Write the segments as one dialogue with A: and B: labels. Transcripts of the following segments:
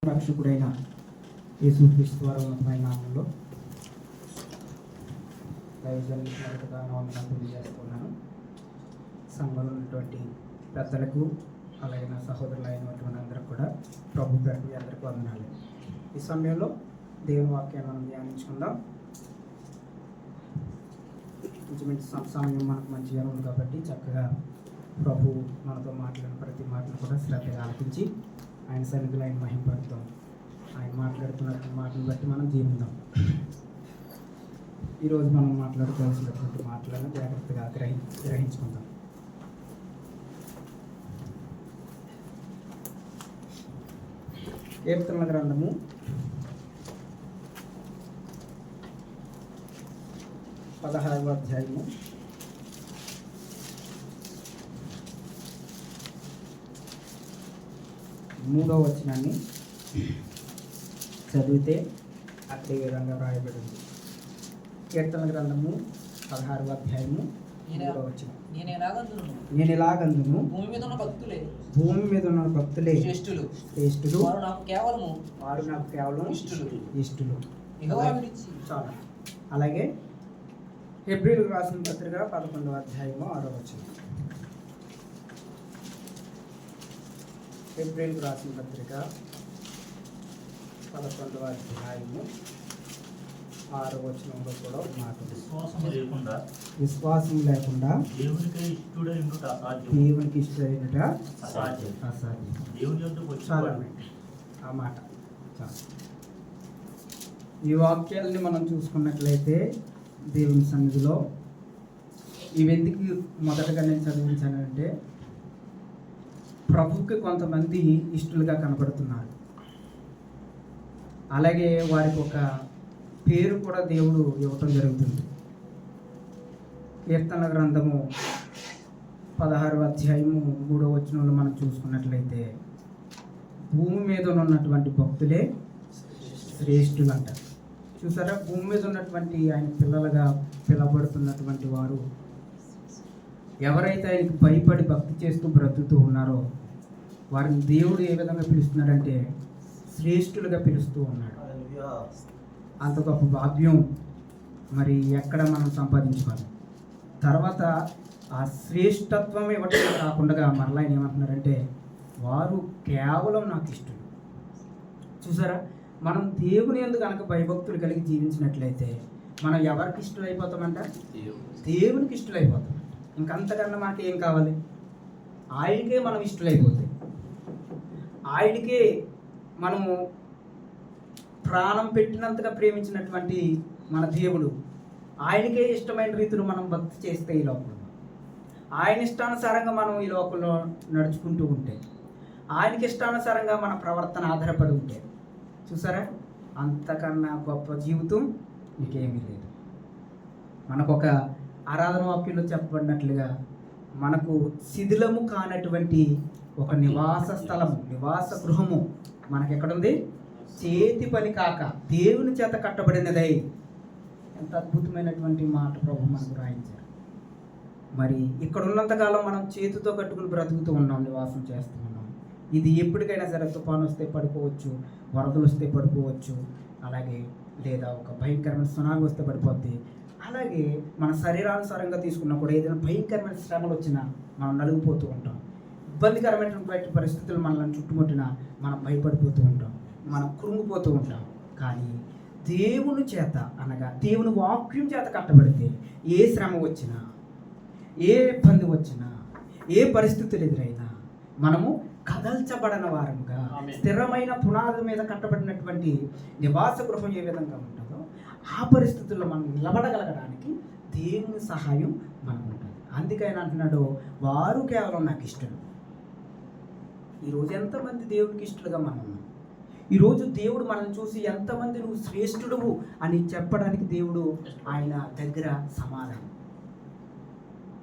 A: రక్షకుడైన యేసుక్రీస్తు వారి ఉన్నతమైన నామంలో దైవజనులకు మొదటగా వందనాలు తెలియజేస్తున్నాను. సంఘంలో ఉన్నటువంటి పెద్దలకు అలాగే నా సహోదరులు అయినటువంటి అందరికి కూడా ప్రభు పేరు అందరికీ వందనాలు. ఈ సమయంలో దేవుని వాక్యాన్ని మనం ధ్యానించుకుందాం. ఇంచుమించు సమయం మనకు మంచిగా ఉంది కాబట్టి చక్కగా ప్రభు మనతో మాట్లాడిన ప్రతి మాటను కూడా శ్రద్ధగా ఆలకించి ఆయన సన్నిధిలో ఆయన మహిమపడతాం. ఆయన మాట్లాడుతున్న మాటను బట్టి మనం జీవిద్దాం. ఈరోజు మనం మాట్లాడుకోవాల్సినటువంటి మాటలను జాగ్రత్తగా గ్రహించుకుందాం. కీర్తనల గ్రంథము 16వ అధ్యాయము 3వ వచనాన్ని చదివితే అక్కడ ఈ విధంగా వ్రాయబడింది. కీర్తన గ్రంథము 16వ అధ్యాయము 3వ వచనం. నేను ఎలాగందును భూమి మీద ఉన్న భక్తులే శ్రేష్ఠులు, వారు నాకు కేవలం ఇష్టులు. చాలా. అలాగే హెబ్రీయులకు రాసిన పత్రిక 11వ అధ్యాయము 6వ వచనం. హెబ్రీయులకు రాసిన పత్రిక 11వ అధ్యాయము 6వ వచనంలో కూడా విశ్వాసం లేకుండా దేవునికి ఇష్టడైనట అసాధ్యం. చాలా ఆ మాట చాలా. ఈ వాక్యాలని మనం చూసుకున్నట్లయితే దేవుని సన్నిధిలో ఇవెందుకు మొదటగా నేను చదివించానంటే ప్రభుకి కొంతమంది ఇష్టలుగా కనబడుతున్నారు. అలాగే వారికి ఒక పేరు కూడా దేవుడు ఇవ్వటం జరుగుతుంది. కీర్తన గ్రంథము 16వ అధ్యాయము 3వ వచనంలో మనం చూసుకున్నట్లయితే భూమి మీద ఉన్నటువంటి భక్తులే శ్రేష్ఠులు అంటారు. చూసారా, భూమి మీద ఉన్నటువంటి ఆయన పిల్లలుగా పిలవబడుతున్నటువంటి వారు ఎవరైతే ఆయనకు భయపడి భక్తి చేస్తూ బ్రతుకుతూ ఉన్నారో వారిని దేవుడు ఏ విధంగా పిలుస్తున్నాడంటే శ్రేష్ఠులుగా పిలుస్తూ ఉన్నాడు. అంత గొప్ప భాగ్యం మరి ఎక్కడ మనం సంపాదించుకోవాలి. తర్వాత ఆ శ్రేష్ఠత్వం ఇవ్వటం కాకుండా మరలా ఆయన ఏమంటున్నారంటే వారు కేవలం నాకు ఇష్టం. చూసారా, మనం దేవుని యందు కనుక భయభక్తులు కలిగి జీవించినట్లయితే మనం ఎవరికి ఇష్టమైపోతామంట? దేవునికి ఇష్టమైపోతాం. ఇంకంతకన్నా మనకి ఏం కావాలి? ఆయనకే మనం ఇష్టమైపోతాయి. ఆయనకే మనము ప్రాణం పెట్టినంతగా ప్రేమించినటువంటి మన దేవుడు ఆయనకే ఇష్టమైన రీతిలో మనం భక్తి చేస్తే ఈ లోకంలో ఆయన ఇష్టానుసారంగా మనం ఈ లోకంలో నడుచుకుంటూ ఉంటే ఆయనకి ఇష్టానుసారంగా మన ప్రవర్తన ఆధారపడి ఉంటే చూసారా, అంతకన్నా గొప్ప జీవితం ఇంకేమీ లేదు. మనకు ఒక ఆరాధన వాక్యంలో చెప్పబడినట్లుగా మనకు శిథిలము కానటువంటి ఒక నివాస స్థలము, నివాస గృహము మనకి ఎక్కడుంది? చేతి పని కాక దేవుని చేత కట్టబడినదై. ఎంత అద్భుతమైనటువంటి మాట ప్రభు మనకు రాయించారు. మరి ఇక్కడ ఉన్నంతకాలం మనం చేతితో కట్టుకుని బ్రతుకుతూ ఉన్నాం, నివాసం చేస్తూ ఉన్నాం. ఇది ఎప్పటికైనా సరే తుఫాను వస్తే పడిపోవచ్చు, వరదలు వస్తే పడిపోవచ్చు, అలాగే లేదా ఒక భయంకరమైన సునామీ వస్తే పడిపోద్ది. అలాగే మన శరీరానుసారంగా తీసుకున్నా కూడా ఏదైనా భయంకరమైన శ్రమలు వచ్చినా మనం నలిగిపోతూ ఉంటాం. ఇబ్బందికరమైనటువంటి పరిస్థితులు మనల్ని చుట్టుముట్టినా మనం భయపడిపోతూ ఉంటాం, మనం కృంగిపోతూ ఉంటాం. కానీ దేవుని చేత అనగా దేవుని వాక్యం చేత కట్టబడితే ఏ శ్రమ వచ్చినా, ఏ ఇబ్బంది వచ్చినా, ఏ పరిస్థితులు ఎదురైనా మనము కదల్చబడిన వారముగా స్థిరమైన పునాది మీద కట్టబడినటువంటి నివాస గృహం ఏ విధంగా ఉంటుందో ఆ పరిస్థితుల్లో మనం నిలబడగలగడానికి దేవుని సహాయం మనకు ఉంటుంది. అందుకని అంటున్నాడు వారు కేవలం నాకు ఇష్టలు. ఈరోజు ఎంతమంది దేవుడికి ఇష్టలుగా మనం ఉన్నాం? ఈరోజు దేవుడు మనల్ని చూసి ఎంతమంది నువ్వు శ్రేష్ఠుడువు అని చెప్పడానికి దేవుడు ఆయన దగ్గర సమాధానం.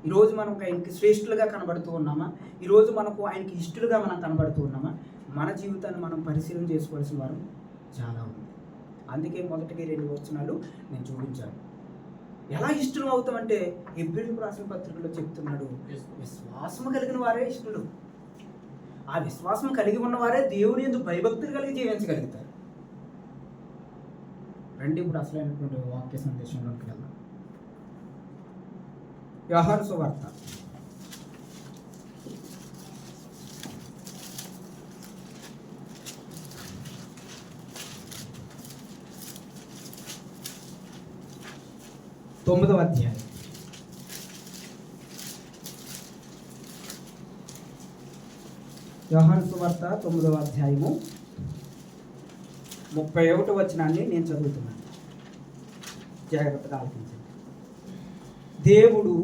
A: ఈరోజు మనం ఆయనకి శ్రేష్ఠులుగా కనబడుతూ ఉన్నామా? ఈరోజు మనకు ఆయనకి ఇష్టలుగా మనం కనబడుతూ ఉన్నామా? మన జీవితాన్ని మనం పరిశీలన చేసుకోవాల్సిన వారు చాలా ఉంది. అందుకే మొదటికి 2 వచనాలు నేను చూపించాను. ఎలా ఇష్టం అవుతామంటే హెబ్రీయులకు రాసిన పత్రికలో చెప్తున్నాడు, విశ్వాసము కలిగిన వారే ఇష్టలు. ఆ విశ్వాసం కలిగి ఉన్నవారే దేవుని యందు భయభక్తులు కలిగి జీవించగలుగుతారు. రండి ఇప్పుడు అసలైనటువంటి వాక్య సందేశంలోకి వెళ్దాం. యోహాను సువార్త 9వ అధ్యాయం. యోహాను సువార్త 9వ అధ్యాయము 31వ వచనాన్ని నేను చదువుతున్నాను, జాగ్రత్తగా ఆలకించండి. దేవుడు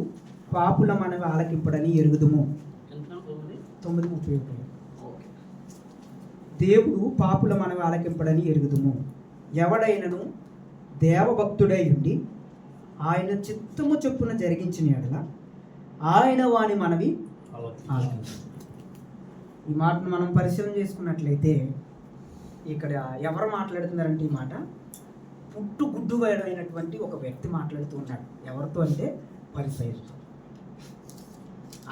A: పాపుల మనవి ఆలకింపడని ఎరుగుదుము. 9:31. దేవుడు పాపుల మనవి ఆలకింపడని ఎరుగుదుము. ఎవడైనను దేవభక్తుడై ఉండి ఆయన చిత్తము చొప్పున జరిగించిన ఎడల ఆయన వాని మనవి ఆలకించు. ఈ మాటను మనం పరిశీలన చేసుకున్నట్లయితే ఇక్కడ ఎవరు మాట్లాడుతున్నారంటే ఈ మాట పుట్టుగుడ్డు అయినటువంటి ఒక వ్యక్తి మాట్లాడుతూ ఉన్నాడు. ఎవరితో అంటే పరిసయ్యులతో.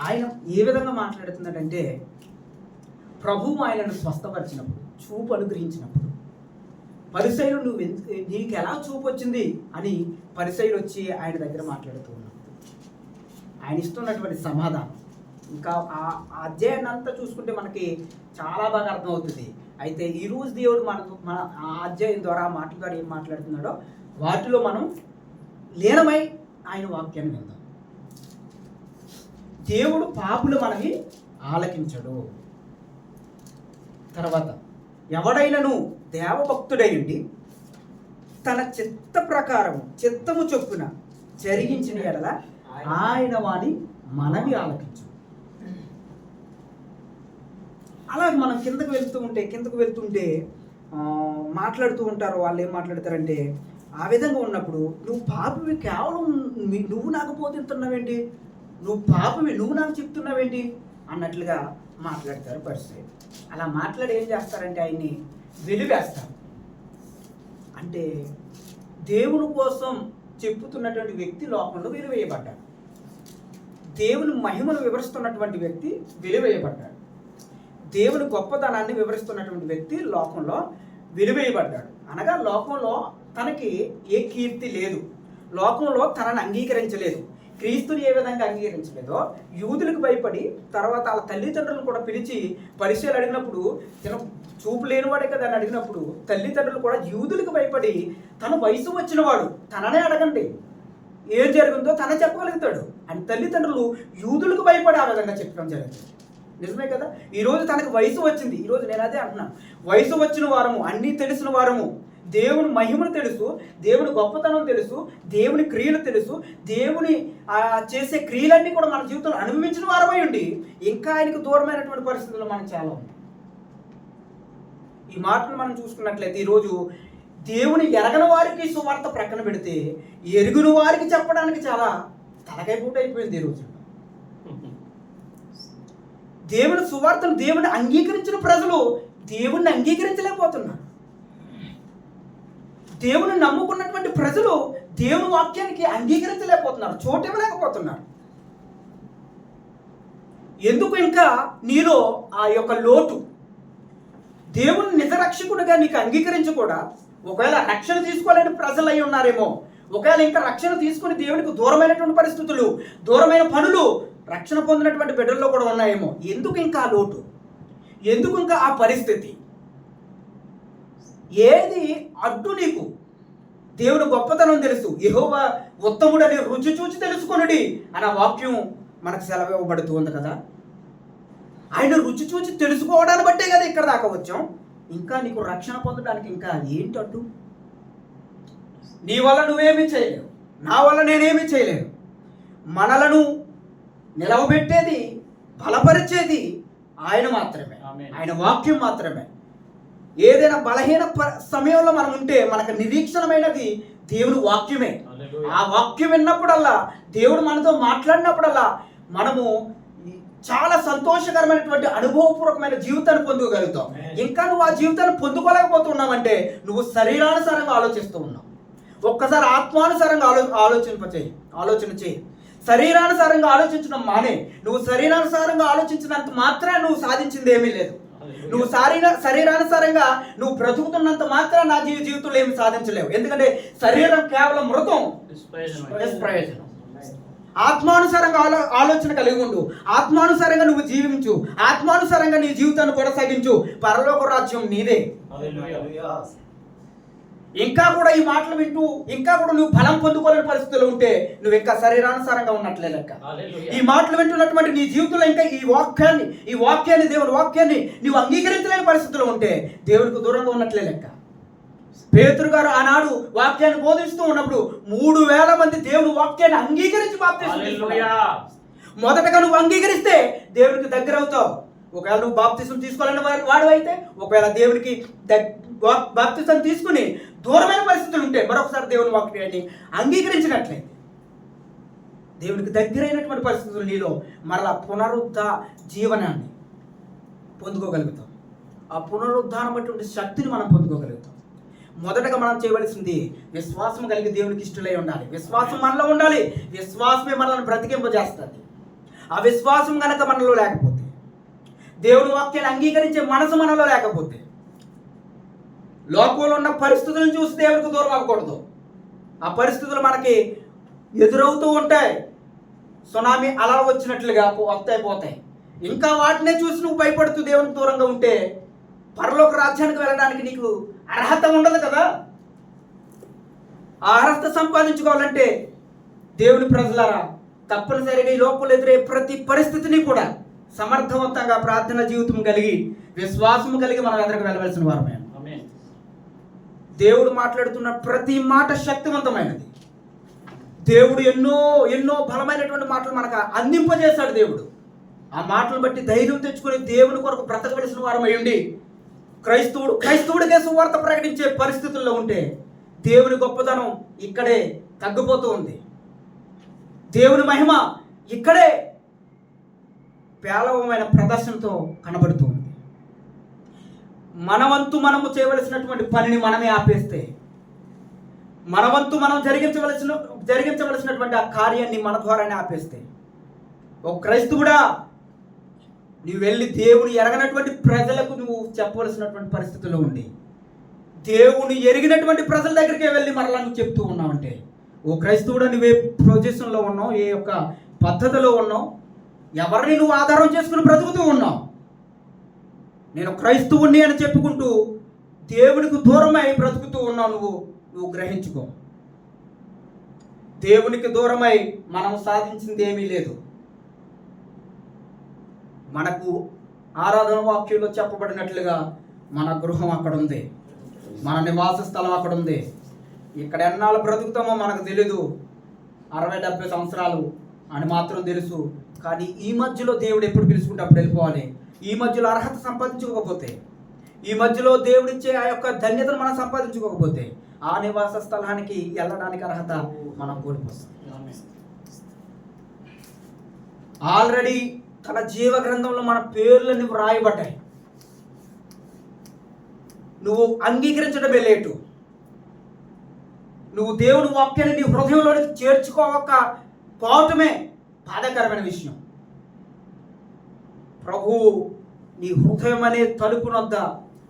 A: ఆయన ఏ విధంగా మాట్లాడుతున్నాడంటే ప్రభువు ఆయనను స్వస్థపరిచినప్పుడు, చూపు అనుగ్రహించినప్పుడు పరిసయ్యులు నీకు ఎలా చూపు వచ్చింది అని పరిసయ్యులు వచ్చి ఆయన దగ్గర మాట్లాడుతూ ఉన్నాడు. ఆయన ఇస్తున్నటువంటి సమాధానం ఇంకా ఆ అధ్యాయాన్ని అంతా చూసుకుంటే మనకి చాలా బాగా అర్థమవుతుంది. అయితే ఈరోజు దేవుడు మన ఆ అధ్యాయం ద్వారా ఆ మాటల ద్వారా ఏం మాట్లాడుతున్నాడో వాటిలో మనం లీనమై ఆయన వాక్యాన్ని విందాం. దేవుడు పాపులు మనవి ఆలకించడు. తర్వాత ఎవడైనను దేవభక్తుడై ఉండి తన చిత్త ప్రకారము చిత్తము చొప్పున జరిగించిన ఎడల ఆయన వాని మనవి ఆలకించు. అలాగే మనం కిందకు వెళ్తుంటే మాట్లాడుతూ ఉంటారు. వాళ్ళు ఏం మాట్లాడతారంటే ఆ విధంగా ఉన్నప్పుడు నువ్వు పాపవి, కేవలం నువ్వు నాకు బోధిస్తున్నావేంటి, నువ్వు పాపవి, నువ్వు నాకు చెప్తున్నావేంటి అన్నట్లుగా మాట్లాడతారు పరిస్థితి. అలా మాట్లాడి ఏం చేస్తారంటే ఆయన్ని వెలివేస్తారు. అంటే దేవుని కోసం చెప్పుతున్నటువంటి వ్యక్తి లోకంలో వెలివేయబడ్డాడు. దేవుని మహిమను వివరిస్తున్నటువంటి వ్యక్తి వెలివేయబడ్డాడు. దేవుని గొప్పతనాన్ని వివరిస్తున్నటువంటి వ్యక్తి లోకంలో వెలివేయబడ్డాడు. అనగా లోకంలో తనకి ఏ కీర్తి లేదు, లోకంలో తనని అంగీకరించలేదు. క్రీస్తుని ఏ విధంగా అంగీకరించలేదో యూదులకు భయపడి తర్వాత వాళ్ళ తల్లిదండ్రులను కూడా పిలిచి పరిచయాలు అడిగినప్పుడు, తను చూపు లేనివాడే కదా అని అడిగినప్పుడు తల్లిదండ్రులు కూడా యూదులకు భయపడి తను వయసు వచ్చినవాడు తననే అడగండి ఏం జరిగిందో తన చెప్పగలుగుతాడు అని తల్లిదండ్రులు యూదులకు భయపడి ఆ విధంగా చెప్పడం జరిగింది. నిజమే కదా. ఈరోజు తనకు వయసు వచ్చింది. ఈరోజు నేను అదే అంటున్నాను, వయసు వచ్చిన వారము, అన్నీ తెలిసిన వారము, దేవుని మహిమను తెలుసు, దేవుని గొప్పతనం తెలుసు, దేవుని క్రియలు తెలుసు, దేవుని చేసే క్రియలన్నీ కూడా మన జీవితంలో అనుభవించిన వారమై ఉండి ఇంకా ఆయనకు దూరమైనటువంటి పరిస్థితుల్లో మనం చాలా ఉన్నాం. ఈ మాటను మనం చూసుకున్నట్లయితే ఈరోజు దేవుని ఎరగని వారికి సువార్త ప్రక్కన పెడితే ఎరుగుని వారికి చెప్పడానికి చాలా తలకైపోటు అయిపోయింది. ఈరోజు దేవుని సువార్తను దేవుని అంగీకరించిన ప్రజలు దేవుణ్ణి అంగీకరించలేకపోతున్నారు. దేవుని నమ్ముకున్నటువంటి ప్రజలు దేవుని వాక్యానికి అంగీకరించలేకపోతున్నారు, చోటివ్వలేకపోతున్నారు. ఎందుకు? ఇంకా నీలో ఆ యొక్క లోటు. దేవుని నిజరక్షకుడిగా నీకు అంగీకరించి కూడా ఒకవేళ రక్షణ తీసుకోలేని ప్రజలు అయి ఉన్నారేమో, ఒకవేళ ఇంకా రక్షణ తీసుకుని దేవునికి దూరమైనటువంటి పరిస్థితులు, దూరమైన పనులు రక్షణ పొందినటువంటి బిడ్డల్లో కూడా ఉన్నాయేమో. ఎందుకు ఇంకా ఆ లోటు, ఎందుకు ఇంకా ఆ పరిస్థితి? ఏది అడ్డు నీకు? దేవుడు గొప్పతనం తెలుసు, యెహోవా ఉత్తముడని రుచి చూచి తెలుసుకొనుడి అన్న వాక్యం మనకు సెలవు ఇవ్వబడుతూ ఉంది కదా. ఆయన రుచి చూచి తెలుసుకోవడాన్ని బట్టే కదా ఇక్కడ దాకా వచ్చాం. ఇంకా నీకు రక్షణ పొందడానికి ఇంకా ఏంటి అడ్డు? నీ వల్ల నువ్వేమీ చేయలేవు, నా వల్ల నేనేమీ చేయలేను. మనలను నిలవబెట్టేది, బలపరిచేది ఆయన మాత్రమే, ఆయన వాక్యం మాత్రమే. ఏదైనా బలహీన సమయంలో మనం ఉంటే మనకు నిరీక్షణమైనది దేవుని వాక్యమే. ఆ వాక్యం విన్నప్పుడల్లా, దేవుడు మనతో మాట్లాడినప్పుడల్లా మనము చాలా సంతోషకరమైనటువంటి అనుభవపూర్వకమైన జీవితాన్ని పొందుకోగలుగుతాం. ఇంకా నువ్వు ఆ జీవితాన్ని పొందుకోలేకపోతున్నావంటే నువ్వు శరీరానుసారంగా ఆలోచిస్తూ ఉన్నావు. ఒక్కసారి ఆత్మానుసారంగా ఆలోచన చేయి. శరీరానుసారంగా ఆలోచించడం మానే. నువ్వు శరీరానుసారంగా ఆలోచించినంత మాత్రాన నువ్వు సాధించింది ఏమీ లేదు. నువ్వు శరీరానుసారంగా నువ్వు బ్రతుకుతున్నంత మాత్రం నా జీవితంలో ఏమి సాధించలేవు. ఎందుకంటే శరీరం కేవలం మృతం, నిష్ప్రయోజనం. ఆత్మానుసారంగా ఆలోచన కలిగి ఉండు, ఆత్మానుసారంగా నువ్వు జీవించు, ఆత్మానుసారంగా నీ జీవితాన్ని కొనసాగించు. పరలోక రాజ్యం నీదే. ఇంకా కూడా ఈ మాటలు వింటూ ఇంకా కూడా నువ్వు ఫలం పొందుకోలేని పరిస్థితులు ఉంటే నువ్వు ఇంకా శరీరానుసారంగా ఉన్నట్లే లెక్క. ఈ మాటలు వింటున్నటువంటి నీ జీవితంలో ఇంకా ఈ వాక్యాన్ని దేవుని వాక్యాన్ని నువ్వు అంగీకరించలేని పరిస్థితులు ఉంటే దేవునికి దూరంగా ఉన్నట్లే లెక్క. పేతురు గారు ఆనాడు వాక్యాన్ని బోధిస్తూ ఉన్నప్పుడు 3000 మంది దేవుని వాక్యాన్ని అంగీకరించి బాప్తిసం తీసుకున్నారు. మొదటగా నువ్వు అంగీకరిస్తే దేవునికి దగ్గర అవుతావు. ఒకవేళ నువ్వు బాప్తిసం తీసుకోవాలని వాడు అయితే, ఒకవేళ దేవునికి బాప్తిసం తీసుకుని దూరమైన పరిస్థితులు ఉంటే మరొకసారి దేవుని వాక్యాన్ని అంగీకరించినట్లయితే దేవునికి దగ్గరైనటువంటి పరిస్థితులు నీలో మరలా పునరుద్ధ జీవనాన్ని పొందుకోగలుగుతాం. ఆ పునరుద్ధానం అటువంటి శక్తిని మనం పొందుకోగలుగుతాం. మొదటగా మనం చేయవలసింది విశ్వాసం కలిగి దేవునికి ఇష్టలై ఉండాలి. విశ్వాసం మనలో ఉండాలి. విశ్వాసమే మనల్ని బ్రతికింపజేస్తుంది. ఆ విశ్వాసం కనుక మనలో లేకపోతే, దేవుని వాక్యాన్ని అంగీకరించే మనసు మనలో లేకపోతే, లోకంలో ఉన్న పరిస్థితులను చూసి దేవునికి దూరం అవ్వకూడదు. ఆ పరిస్థితులు మనకి ఎదురవుతూ ఉంటాయి. సునామీ అలలు వచ్చినట్లుగా పోతాయి. ఇంకా వాటినే చూసి నువ్వు భయపడుతూ దేవునికి దూరంగా ఉంటే పరలోక రాజ్యానికి వెళ్ళడానికి నీకు అర్హత ఉండదు కదా. ఆ అర్హత సంపాదించుకోవాలంటే దేవుని ప్రజలారా తప్పనిసరిగా ఈ లోకంలో ఎదురయ్యే ప్రతి పరిస్థితిని కూడా సమర్థవంతంగా ప్రార్థన జీవితం కలిగి విశ్వాసం కలిగి మనం ఎదురుకు వెళ్ళవలసిన వారమే. దేవుడు మాట్లాడుతున్న ప్రతి మాట శక్తివంతమైనది. దేవుడు ఎన్నో ఎన్నో బలమైనటువంటి మాటలు మనకు అందింపజేశాడు. దేవుడు ఆ మాటలు బట్టి ధైర్యం తెచ్చుకొని దేవుని కొరకు బ్రతకవలసిన వారమై ఉండి క్రైస్తవుడికే సువార్త ప్రకటించే పరిస్థితుల్లో ఉంటే దేవుని గొప్పతనం ఇక్కడే తగ్గిపోతూ ఉంది. దేవుని మహిమ ఇక్కడే పేలవమైన ప్రదర్శనతో కనబడుతూ ఉంది. మనవంతు మనము చేయవలసినటువంటి పనిని మనమే ఆపేస్తే, మనవంతు మనం జరిగించవలసినటువంటి ఆ కార్యాన్ని మన ద్వారానే ఆపేస్తే, ఓ క్రైస్తవుడా నువ్వు వెళ్ళి దేవుని ఎరగనటువంటి ప్రజలకు నువ్వు చెప్పవలసినటువంటి పరిస్థితుల్లో ఉండి దేవుని ఎరిగినటువంటి ప్రజల దగ్గరికే వెళ్ళి మరలా నువ్వు చెప్తూ ఉన్నావంటే, ఓ క్రైస్తవుడా నువ్వే పొజిషన్లో ఉన్నావు, ఏ యొక్క పద్ధతిలో ఉన్నావు, ఎవరిని నువ్వు ఆధారం చేసుకుని బ్రతుకుతూ ఉన్నావు. నేను క్రైస్తవుని అని చెప్పుకుంటూ దేవునికి దూరమై బ్రతుకుతూ ఉన్నావు. నువ్వు గ్రహించుకో. దేవునికి దూరమై మనం సాధించింది ఏమీ లేదు. మనకు ఆరాధన వాక్యంలో చెప్పబడినట్లుగా మన గృహం అక్కడ ఉంది, మన నివాస స్థలం అక్కడ ఉంది. ఇక్కడ ఎన్నాళ్ళు బ్రతుకుతామో మనకు తెలీదు. 60-70 సంవత్సరాలు అని మాత్రం తెలుసు. కానీ ఈ మధ్యలో దేవుడు ఎప్పుడు పిలుచుకుంటే అప్పుడు వెళ్ళిపోవాలి. ఈ మధ్యలో అర్హత సంపాదించుకోకపోతే, ఈ మధ్యలో దేవుడిచ్చే ఆ యొక్క ధన్యతను మనం సంపాదించుకోకపోతే ఆ నివాస స్థలానికి వెళ్ళడానికి అర్హత మనం కోల్పోతాం. ఆల్రెడీ తన జీవ గ్రంథంలో మన పేర్లన్నీ వ్రాయబడ్డాయి. నువ్వు అంగీకరించడమే లేటు. నువ్వు దేవుని వాక్యాన్ని నీ హృదయంలోనికి చేర్చుకోకపోవటమే బాధాకరమైన విషయం. ప్రభు నీ హృదయం అనే తలుపునొద్ద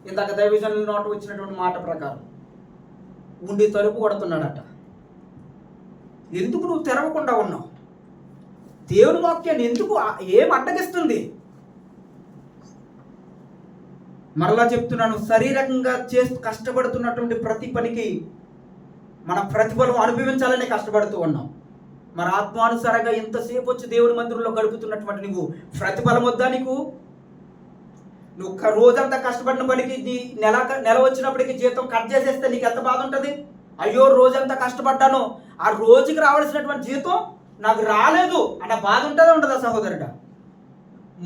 A: ఇందాక దైవజనుల నోట వచ్చినటువంటి మాట ప్రకారం ఉండి తలుపు కొడుతున్నాడట. ఎందుకు నువ్వు తెరవకుండా ఉన్నావు? దేవుని వాక్యాన్ని ఎందుకు ఏం అడ్డగిస్తుంది? మరలా చెప్తున్నాను, శారీరకంగా కష్టపడుతున్నటువంటి ప్రతి పనికి మన ప్రతిఫలం అనుభవించాలనే కష్టపడుతూ ఉన్నాం. మన ఆత్మానుసారంగా ఇంతసేపు వచ్చి దేవుని మందిరంలో గడుపుతున్నటువంటి నువ్వు ప్రతిఫలం వద్దా నీకు? నువ్వు రోజంతా కష్టపడిన పనికి నీ నెల వచ్చినప్పటికీ జీతం కట్ చేసేస్తే నీకు ఎంత బాధ ఉంటుంది? అయ్యో రోజంతా కష్టపడ్డాను, ఆ రోజుకి రావాల్సినటువంటి జీతం నాకు రాలేదు అన్న బాధ ఉంటుందా ఉండదా సహోదరుడా?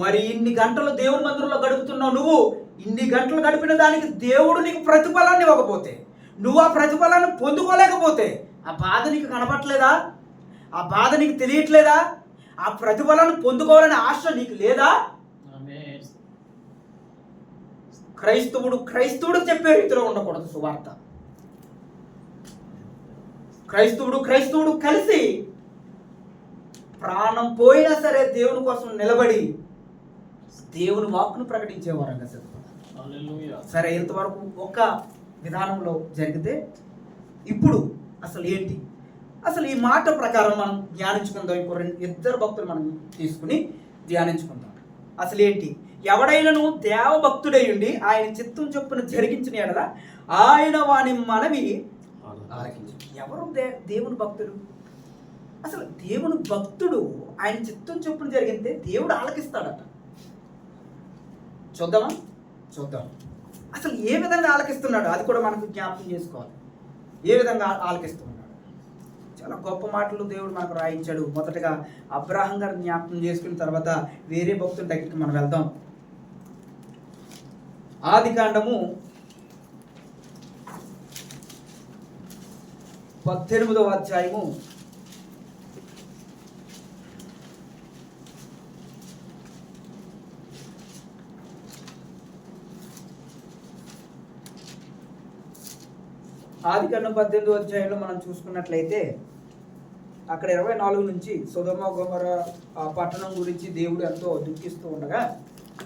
A: మరి ఇన్ని గంటలు దేవుని మందిరంలో గడుపుతున్నావు. నువ్వు ఇన్ని గంటలు గడిపిన దానికి దేవుడు నీకు ప్రతిఫలాన్ని ఇవ్వకపోతే, నువ్వు ఆ ప్రతిఫలాన్ని పొందుకోలేకపోతే ఆ బాధ నీకు కనపట్లేదా? ఆ బాధ నీకు తెలియట్లేదా? ఆ ప్రతిఫలాన్ని పొందుకోవాలనే ఆశ నీకు లేదా? క్రైస్తవుడు చెప్పే రీతిలో ఉండకూడదు సువార్త. క్రైస్తవుడు కలిసి ప్రాణం పోయినా సరే దేవుని కోసం నిలబడి దేవుని వాక్కును ప్రకటించేవారంగా చదువుకున్నారు. సరే, ఇంతవరకు ఒక విధానంలో జరిగితే ఇప్పుడు అసలు ఏంటి, అసలు ఈ మాట ప్రకారం మనం ధ్యానించుకుందాం. ఇంకో ఇద్దరు భక్తులు మనం తీసుకుని ధ్యానించుకుందాం. అసలు ఏంటి, ఎవడైనను దేవభక్తుడై ఉండి ఆయన చిత్తం చొప్పున జరిగించిన ఎడల ఆయన వాని మనవి ఆలకించు. ఎవరు దేవుని భక్తుడు? అసలు దేవుని భక్తుడు ఆయన చిత్తం చొప్పున జరిగితే దేవుడు ఆలకిస్తాడట. చూద్దాం అసలు ఏ విధంగా ఆలకిస్తున్నాడు, అది కూడా మనకు జ్ఞాపకం చేసుకోవాలి. ఏ విధంగా ఆలకిస్తున్నాడు? చాలా గొప్ప మాటలు దేవుడు మనకు రాయించాడు. మొదటగా అబ్రాహం గారు జ్ఞాపకం చేసుకున్న తర్వాత వేరే భక్తుల దగ్గరికి మనం వెళ్దాం. ఆదికాండము 18వ అధ్యాయము 18వ అధ్యాయంలో మనం చూసుకున్నట్లయితే అక్కడ 24 నుంచి సొదొమ గొమొర్ర పట్టణం గురించి దేవుడు ఎంతో దుఃఖిస్తూ ఉండగా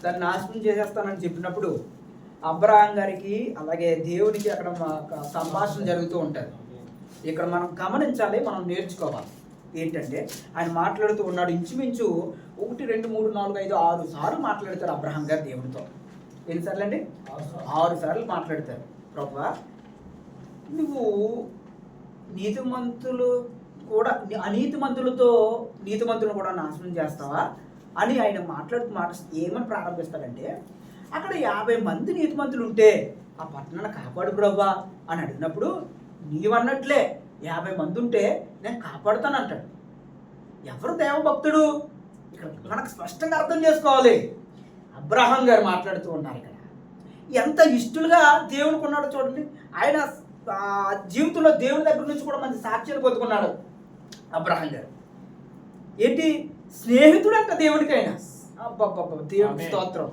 A: దాన్ని నాశనం చేసేస్తానని చెప్పినప్పుడు అబ్రాహం గారికి అలాగే దేవునికి అక్కడ సంభాషణ జరుగుతూ ఉంటుంది. ఇక్కడ మనం గమనించాలి, మనం నేర్చుకోవాలి. ఏంటంటే ఆయన మాట్లాడుతూ ఉన్నాడు. ఇంచుమించు 1, 2, 3, 4, 5, 6 సార్లు మాట్లాడతారు అబ్రాహం గారు దేవుడితో. ఎన్నిసార్లు అండి? 6 సార్లు మాట్లాడతారు. ప్రభువా, నువ్వు నీతిమంతులు కూడా అనీతిమంతులతో నీతిమంతులను కూడా నాశనం చేస్తావా అని ఆయన మాట్లాడుతూ ఏమని ప్రారంభిస్తాడంటే, అక్కడ 50 మంది నీతిమంతులు ఉంటే ఆ పట్టణాన్ని కాపాడు ప్రభువా అని అడిగినప్పుడు నీవన్నట్లే 50 మంది ఉంటే నేను కాపాడుతాను అంటాడు. ఎవరు దేవభక్తుడు? ఇక్కడ మనకు స్పష్టంగా అర్థం చేసుకోవాలి. అబ్రాహం గారు మాట్లాడుతూ ఉన్నారు. ఇక్కడ ఎంత ఇష్టలుగా దేవునికి ఉన్నాడో చూడండి. ఆయన జీవితంలో దేవుని దగ్గర నుంచి కూడా మంచి సాక్ష్యాలు పొందుకున్నాడు అబ్రాహం గారు. ఏంటి, స్నేహితుడు అంట దేవుడికైనా. దేవుడి స్తోత్రం.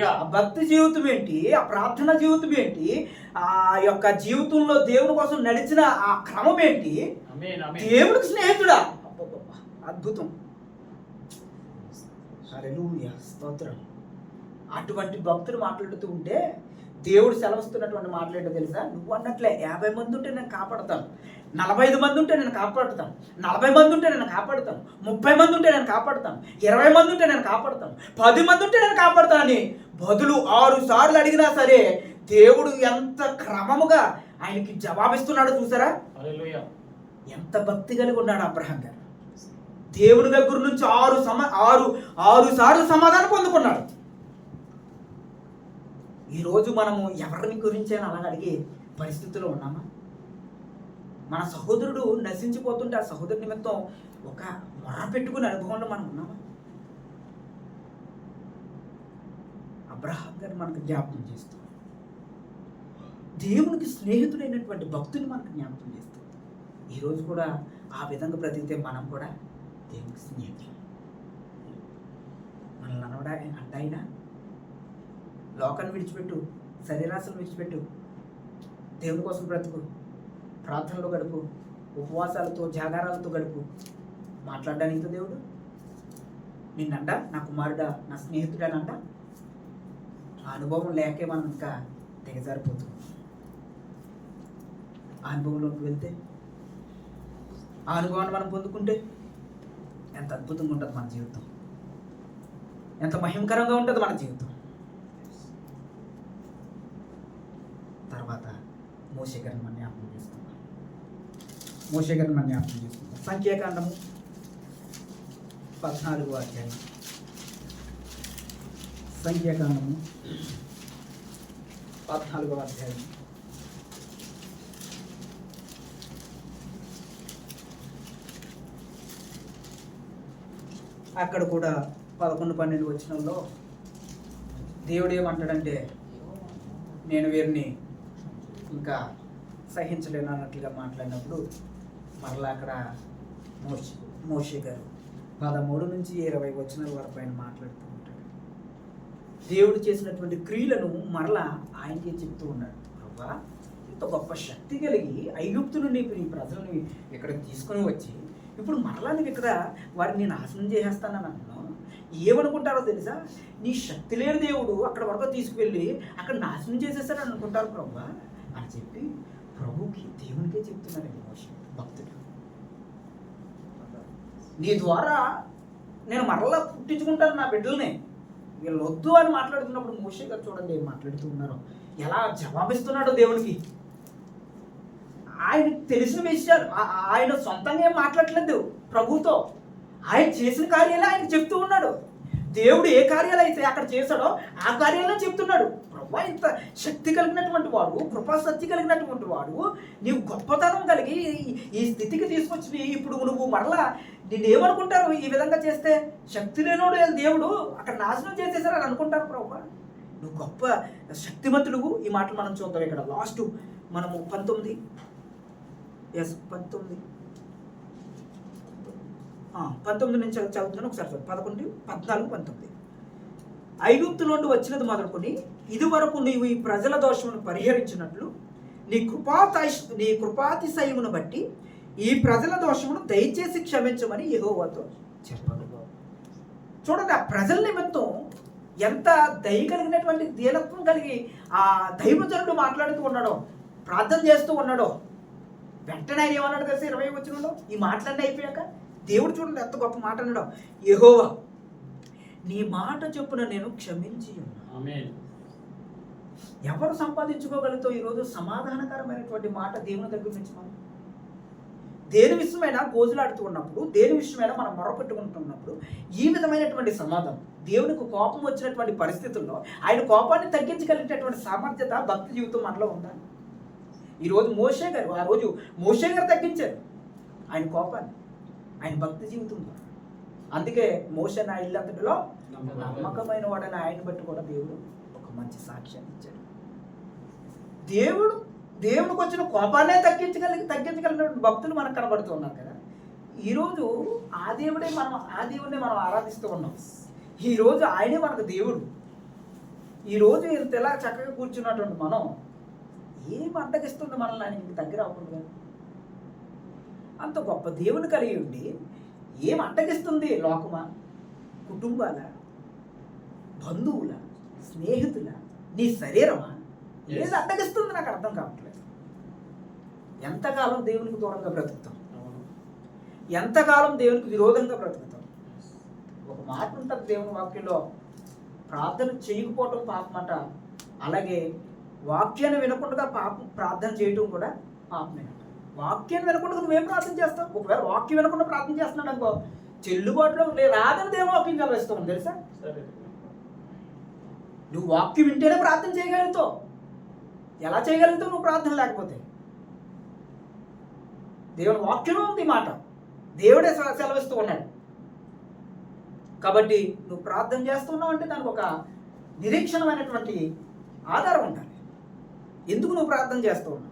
A: ఆ భక్తి జీవితం ఏంటి, ఆ ప్రార్థన జీవితం ఏంటి, ఆ యొక్క జీవితంలో దేవుని కోసం నడిచిన ఆ క్రమం ఏంటి, దేవుడికి స్నేహితుడా, అద్భుతం. హల్లెలూయా, స్తోత్రం. అటువంటి భక్తులు మాట్లాడుతూ ఉంటే దేవుడు సెలవుస్తున్నటువంటి మాట్లాడేటో తెలుసా? నువ్వు అన్నట్లే 50 మంది ఉంటే నేను కాపాడుతాను, 45 మంది ఉంటే నేను కాపాడుతాను, 40 మంది ఉంటే నేను కాపాడుతాను, 30 మంది ఉంటే నేను కాపాడుతాను, 20 మంది ఉంటే నేను కాపాడుతాను, 10 మంది ఉంటే నేను కాపాడుతాను అని బదులు 6 సార్లు అడిగినా సరే దేవుడు ఎంత క్రమముగా ఆయనకి జవాబిస్తున్నాడో చూసారా? ఎంత భక్తి కలిగి ఉన్నాడు అబ్రహాం గారు. దేవుడి దగ్గర నుంచి 6 సార్లు సమాధానం పొందుకున్నాడు. ఈరోజు మనము ఎవరిని గురించి అలాగ అడిగే పరిస్థితిలో ఉన్నామా? మన సహోదరుడు నశించిపోతుంటే ఆ సహోదరు నిమిత్తం ఒక మొర పెట్టుకునే అనుభవంలో మనం ఉన్నామా? అబ్రహాం గారు మనకు జ్ఞాపకం చేస్తూ దేవునికి స్నేహితుడైనటువంటి భక్తుని మనకు జ్ఞాపకం చేస్తూ ఈరోజు కూడా ఆ విధంగా బ్రతికితే మనం కూడా దేవునికి స్నేహితులు. మనల్ని అంటాయినా లోకాన్ని విడిచిపెట్టు, శరీరాశను విడిచిపెట్టు, దేవుని కోసం బ్రతుకు, ప్రార్థనలో గడుపు, ఉపవాసాలతో జాగారాలతో గడుపు. మాట్లాడడానికి దేవుడు నిన్నంట నా కుమారుడా, నా స్నేహితుడనంట. ఆ అనుభవం లేకే మనం ఇంకా దిగజారిపోతుంది. ఆ అనుభవంలోకి వెళ్తే, ఆ అనుభవాన్ని మనం పొందుకుంటే ఎంత అద్భుతంగా ఉంటుంది మన జీవితం, ఎంత మహిమకరంగా ఉంటుంది మన జీవితం. తర్వాత మోషే గారిని మనం జ్ఞాపకం చేసుకుందాం. సంఖ్యాకాండము 14వ అధ్యాయం. సంఖ్యాకాండము 14వ అధ్యాయం. అక్కడ కూడా 11, 12 వచనంలో దేవుడు ఏమంటాడంటే, నేను వీరిని ఇంకా సహించలేను అన్నట్లుగా మాట్లాడినప్పుడు మరలా అక్కడ మోషే గారు 13 నుంచి 20 వచనాల వరకు ఆయన మాట్లాడుతూ ఉంటాడు. దేవుడు చేసినటువంటి క్రియలను మరలా ఆయనకే చెప్తూ ఉన్నాడు. ప్రభా, ఇంత గొప్ప శక్తి కలిగి ఐగుప్తు నుండి నీ ప్రజల్ని ఇక్కడికి తీసుకొని వచ్చి
B: ఇప్పుడు మరలా నీకు ఇక్కడ వారిని నాశనం చేసేస్తానని అంటున్నావు. ఏమనుకుంటారో తెలుసా? నీ శక్తి లేని దేవుడు అక్కడ వరకు తీసుకువెళ్ళి అక్కడ నాశనం చేసేస్తాడని అనుకుంటారు ప్రభు అని చెప్పి ప్రభుకి దేవునికే చెప్తున్నాడు మోషే భక్తుడు. నీ ద్వారా నేను మరలా పుట్టించుకుంటాను నా బిడ్డల్ని, వీళ్ళు వద్దు అని మాట్లాడుతున్నప్పుడు మోషే గారు చూడండి ఏం మాట్లాడుతూ ఉన్నారో, ఎలా జవాబిస్తున్నాడో దేవునికి. ఆయనకు తెలిసిన విషయాలు ఆయన సొంతంగా ఏం మాట్లాడలేదు ప్రభుతో, ఆయన చేసిన కార్యాలే ఆయన చెప్తూ ఉన్నాడు. దేవుడు ఏ కార్యాలు అయితే అక్కడ చేశాడో ఆ కార్యాలను చెప్తున్నాడు. ప్రభు ఇంత శక్తి కలిగినటువంటి వాడు, కృపాశక్తి కలిగినటువంటి వాడు, నీవు గొప్పతనం కలిగి ఈ స్థితికి తీసుకొచ్చి ఇప్పుడు నువ్వు మరలా నిన్నేమనుకుంటారు? ఈ విధంగా చేస్తే శక్తి లేనోడు దేవుడు అక్కడ నాశనం చేసేసారు అని అనుకుంటారు. ప్రభు నువ్వు గొప్ప శక్తిమంతుడు. ఈ మాటలు మనం చూద్దాం ఇక్కడ లాస్ట్ మనము 19 నుంచి చదువుతున్నాను ఒకసారి. 11, 14, 19. ఐగుప్తు నుండి వచ్చినది మొదలుకొని ఇదివరకు నీవు ఈ ప్రజల దోషమును పరిహరించినట్లు నీ కృపాతిశయమును బట్టి ఈ ప్రజల దోషమును దయచేసి క్షమించమని యెహోవాతో చెప్పాడు. చూడండి, ఆ ప్రజల నిమిత్తం ఎంత దయ కలిగినటువంటి దీనత్వం కలిగి ఆ దైవజనుడు మాట్లాడుతూ ఉన్నాడో, ప్రార్థన చేస్తూ ఉన్నాడో. వెంటనే ఆయన ఏమన్నాడు కలిసి 20 వచనంలో ఈ మాటలన్నీ అయిపోయాక దేవుడు చూడండి ఎంత గొప్ప మాట అన్నాడు. యెహోవా నీ మాట చొప్పున నేను క్షమించి ఉన్నాను. ఎవరు సంపాదించుకోగలుగుతావు ఈరోజు సమాధానకరమైనటువంటి మాట దేవుని దగ్గర నుంచి? మనం దేని విషయమైనా గోజులాడుతూ ఉన్నప్పుడు, దేని విషయమైనా మనం మొరపెట్టుకుంటున్నప్పుడు ఈ విధమైనటువంటి సమాధానం, దేవునికి కోపం వచ్చినటువంటి పరిస్థితుల్లో ఆయన కోపాన్ని తగ్గించగలిగినటువంటి సామర్థ్యత భక్తి జీవితం మనలో ఉందా? ఈరోజు మోషే గారు, ఆ రోజు మోషే గారు తగ్గించారు ఆయన కోపాన్ని ఆయన భక్తి జీవితంలో. అందుకే మోషే నా ఇల్లంతటిలో నమ్మకమైన వాడని ఆయన బట్టి కూడా దేవుడు ఒక మంచి సాక్ష్యాన్ని ఇచ్చాడు. దేవుడికి వచ్చిన కోపాన్నే తగ్గించగలిగిన భక్తులు మనకు కనబడుతూ ఉన్నారు కదా. ఈరోజు ఆ దేవుడిని మనం ఆరాధిస్తూ ఉన్నాం. ఈరోజు ఆయనే మనకు దేవుడు. ఈరోజు ఇంత ఎలా చక్కగా కూర్చున్నటువంటి మనం ఏం అడ్డగిస్తుంది మనల్ని ఆయనకి దగ్గర అవ్వకుండా? అంత గొప్ప దేవుని కలిగి ఉండి ఏం అడ్డగిస్తుంది? లోకమా, కుటుంబాల, బంధువుల, స్నేహితుల, నీ శరీరమా? ఏది అడ్డగిస్తుంది? నాకు అర్థం కావట్లేదు. ఎంతకాలం దేవునికి దూరంగా బ్రతుకుతాం? ఎంతకాలం దేవునికి విరోధంగా బ్రతుకుతాం? ఒక మాట ఉంటుంది దేవుని వాక్యంలో, ప్రార్థన చేయకపోవటం పాపమట, అలాగే వాక్యాన్ని వినకుండా ప్రార్థన చేయటం కూడా పాపమే. వాక్యాన్ని వినకుండా నువ్వేం ప్రార్థన చేస్తావు? ఒకవేళ వాక్యం వినకుండా ప్రార్థన చేస్తున్నాడు అనుకో, చెల్లుబాటులో రాదని దేవుని వాక్యం చదివేస్తావు తెలుసా? నువ్వు వాక్యం వింటేనే ప్రార్థన చేయగలుగుతావు. ఎలా చేయగలుగుతావు నువ్వు ప్రార్థన లేకపోతే? దేవుని వాక్యంలో ఉంది మాట, దేవుడే సెలవిస్తూ ఉన్నాడు. కాబట్టి నువ్వు ప్రార్థన చేస్తున్నావు అంటే దానికి ఒక నిరీక్షణమైనటువంటి ఆధారం ఉండాలి. ఎందుకు నువ్వు ప్రార్థన చేస్తూ ఉన్నావు?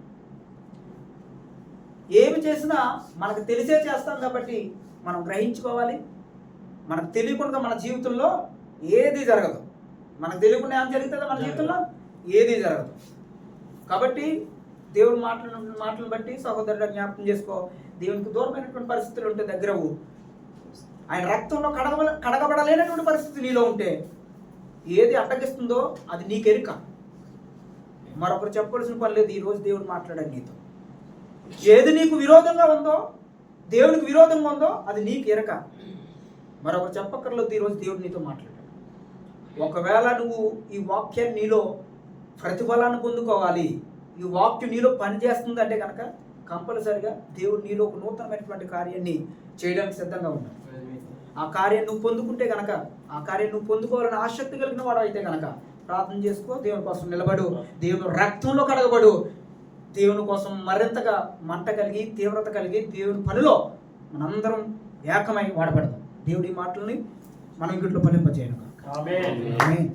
B: ఏమి చేసినా మనకు తెలిసే చేస్తాం కాబట్టి మనం గ్రహించుకోవాలి. మనకు తెలియకుండా మన జీవితంలో ఏది జరగదు. మనకు తెలియకుండా ఏం జరుగుతుందో మన జీవితంలో ఏది జరగదు. కాబట్టి దేవుడు మాటలను బట్టి సహోదరుడు జ్ఞాపకం చేసుకో. దేవునికి దూరమైనటువంటి పరిస్థితులు ఉంటే దగ్గరవు. ఆయన రక్తంలో కడగబడలేనటువంటి పరిస్థితి నీలో ఉంటే ఏది అడ్డగిస్తుందో అది నీకెరుక. మరొకరు చెప్పవలసిన పని లేదు. ఈరోజు దేవుడు మాట్లాడాడు నీతో. ఏది నీకు విరోధంగా ఉందో, దేవునికి విరోధంగా ఉందో అది నీకు ఎరక. మరొకరు చెప్పక్కర్లేదు. ఈరోజు దేవుడు నీతో మాట్లాడాడు. ఒకవేళ నువ్వు ఈ వాక్యాన్ని నీలో ప్రతిఫలాన్ని పొందుకోవాలి, ఈ వాక్యం నీలో పనిచేస్తుంది అంటే కనుక కంపల్సరిగా దేవుడు నీలో ఒక నూతనమైనటువంటి కార్యాన్ని చేయడానికి సిద్ధంగా ఉన్నాడు. ఆ కార్యాన్ని నువ్వు పొందుకుంటే కనుక, ఆ కార్యాన్ని నువ్వు పొందుకోవాలని ఆసక్తి కలిగిన వాడు అయితే కనుక ప్రార్థన చేసుకో. దేవుని కోసం నిలబడు. దేవుని రక్తంలో కడగబడు. దేవుని కోసం మరింతగా మంట కలిగి, తీవ్రత కలిగి దేవుని పనిలో మనందరం ఏకమై వాడబడదాం. దేవుడి మాటల్ని మనం ఇంట్లో ఫలింపజేయను. ఆమేన్.